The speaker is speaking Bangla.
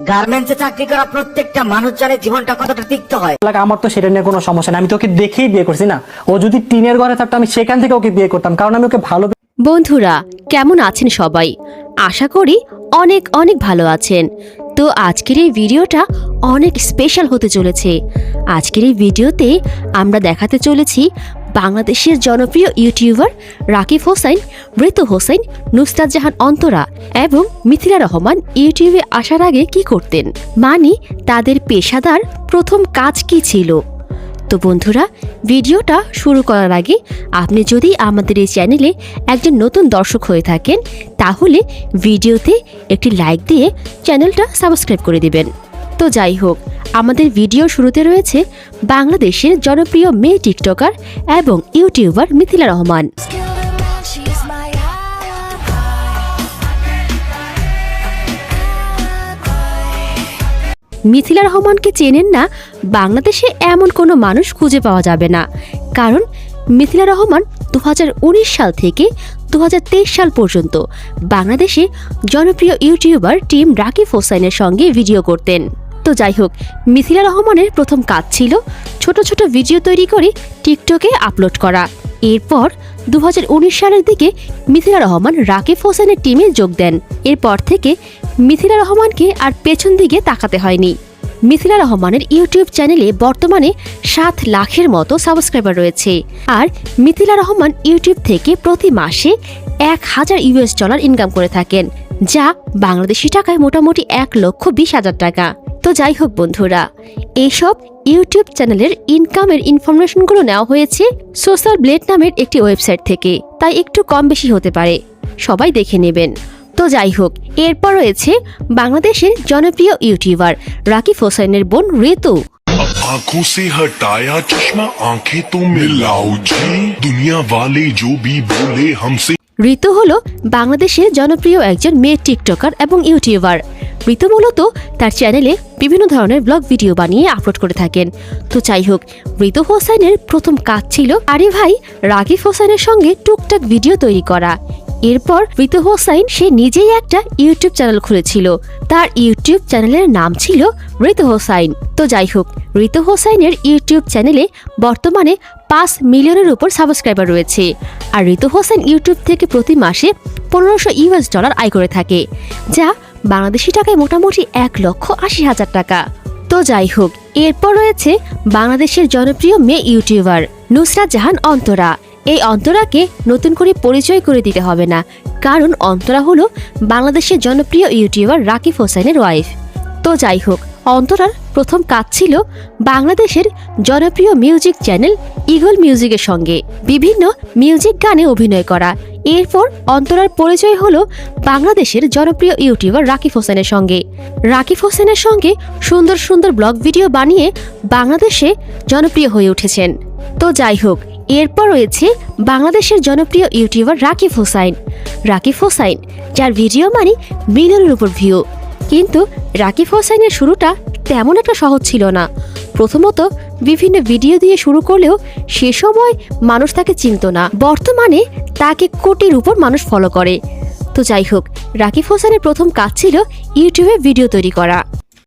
গার্মেন্টসে চাকরি করা প্রত্যেকটা মানুষ জানে জীবনটা কতটা তিক্ত হয়। আমার তো সেটা নিয়ে কোনো সমস্যা নেই, আমি তোকে দেখেই বিয়ে করছি না। ও যদি টিনের ঘরে থাকতো আমি সেখান থেকে ওকে বিয়ে করতাম, কারণ আমি ওকে ভালো। বন্ধুরা কেমন আছেন সবাই? আশা করি অনেক অনেক ভালো আছেন। তো আজকের এই ভিডিওটা অনেক স্পেশাল হতে চলেছে। আজকের এই ভিডিওতে আমরা দেখাতে চলেছি বাংলাদেশের জনপ্রিয় ইউটিউবার রাকিব হোসাইন, ঋতু হোসাইন, নুসরাত জাহান অন্তরা এবং মিথিলা রহমান ইউটিউবে আসার আগে কি করতেন, মানে তাদের পেশাদার প্রথম কাজ কি ছিল। তো বন্ধুরা, ভিডিওটা শুরু করার আগে আপনি যদি আমাদের এই চ্যানেলে একজন নতুন দর্শক হয়ে থাকেন তাহলে ভিডিওতে একটি লাইক দিয়ে চ্যানেলটা সাবস্ক্রাইব করে দিবেন। তো যাই হোক, আমাদের ভিডিও শুরুতে রয়েছে বাংলাদেশের জনপ্রিয় মেয়ে টিকটকার এবং ইউটিউবার মিথিলা রহমান। মিথিলা রহমানকে চেনেন না বাংলাদেশে এমন কোনো মানুষ খুঁজে পাওয়া যাবে না, কারণ মিথিলা রহমান 2019 সাল থেকে 2023 সাল পর্যন্ত বাংলাদেশে জনপ্রিয় ইউটিউবার টিম রাকিব হোসাইনের সঙ্গে ভিডিও করতেন। তো যাই হোক, মিথিলা রহমানের প্রথম কাজ ছিল ছোট ছোট ভিডিও তৈরি করে টিকটকে আপলোড করা। এরপর 2019 সালের দিকে মিথিলা রহমান রাকিব হোসেনের টিমে যোগ দেন। এরপর থেকে মিথিলা রহমানকে আর পেছন দিকে তাকাতে হয়নি। মিথিলা রহমানের ইউটিউব চ্যানেলে বর্তমানে 7 লাখের মতো সাবস্ক্রাইবার রয়েছে। আর মিথিলা রহমান ইউটিউব থেকে প্রতি মাসে $1000 ইনকাম করে থাকেন, যা বাংলাদেশি টাকায় মোটামুটি 1,20,000 টাকা। তো যাই হোক বন্ধুরা, এইসব ইউটিউব চ্যানেলের ইনকামের ইনফরমেশনগুলো নেওয়া হয়েছে সোশ্যাল ব্লেড নামের একটি ওয়েবসাইট থেকে, তাই একটু কম বেশি হতে পারে, সবাই দেখে নেবেন। তো যাই হোক, এরপর রয়েছে বাংলাদেশের জনপ্রিয় ইউটিউবার রাকিব হোসাইনের বোন ঋতু। आंखों से हटाया चश्मा आंखें तो मिलाओ जी दुनिया वाले जो भी बोले हमसे। ঋতু হলো বাংলাদেশের জনপ্রিয় একজন মেয়ে টিকটকার এবং ইউটিউবার। ঋতু মূলত তার চ্যানেলে বিভিন্ন ধরনের ব্লগ ভিডিও বানিয়ে আপলোড করে থাকেন। তো যাই হোক, ঋতু হোসাইনের প্রথম কাজ ছিল আরে ভাই রাকিব হোসাইনের সঙ্গে টুকটাক ভিডিও তৈরি করা। এরপর ঋতু হোসাইন সে নিজেই একটা ইউটিউব চ্যানেল খুলেছিল, তার ইউটিউব চ্যানেলের নাম ছিল ঋতু হোসাইন। তো যাই হোক, ঋতু হোসাইনের ইউটিউব চ্যানেলে বর্তমানে 5 মিলিয়নের উপর সাবস্ক্রাইবার রয়েছে। আর ঋতু হোসেন ইউটিউব থেকে প্রতি মাসে $1500 আয় করে থাকে, যা বাংলাদেশি টাকায় মোটামুটি 1,80,000 টাকা। তো যাই হোক, এরপর রয়েছে বাংলাদেশের জনপ্রিয় মেয়ে ইউটিউবার নুসরাত জাহান অন্তরা। এই অন্তরাকে নতুন করে পরিচয় করে দিতে হবে না, কারণ অন্তরা হলো বাংলাদেশের জনপ্রিয় ইউটিউবার রাকিব হোসাইনের ওয়াইফ। তো যাই হোক, অন্তরার প্রথম কাজ ছিল বাংলাদেশের জনপ্রিয় মিউজিক চ্যানেল ইগল মিউজিকের সঙ্গে বিভিন্ন মিউজিক গানে অভিনয় করা। এরপর অন্তরার পরিচয় হলো বাংলাদেশের জনপ্রিয় ইউটিউবার রাকিব হোসেনের সঙ্গে। রাকিব হোসেনের সঙ্গে সুন্দর সুন্দর ব্লগ ভিডিও বানিয়ে বাংলাদেশে জনপ্রিয় হয়ে উঠেছেন। তো যাই হোক, এরপর রয়েছে বাংলাদেশের জনপ্রিয় ইউটিউবার রাকিব হোসাইন। রাকিব হোসাইন যার ভিডিও মানে মিলিয়নের উপর ভিউ। কিন্তু রাকিব হোসাইনের শুরুটা তেমন একটা সহজ ছিল না। প্রথমত বিভিন্ন ভিডিও দিয়ে শুরু করলেও সে সময় মানুষ তাকে চিনত না। বর্তমানে তাকে কোটির উপর মানুষ ফলো করে। তো যাই হোক, রাকিব হোসাইনের প্রথম কাজ ছিল ইউটিউবে ভিডিও তৈরি করা।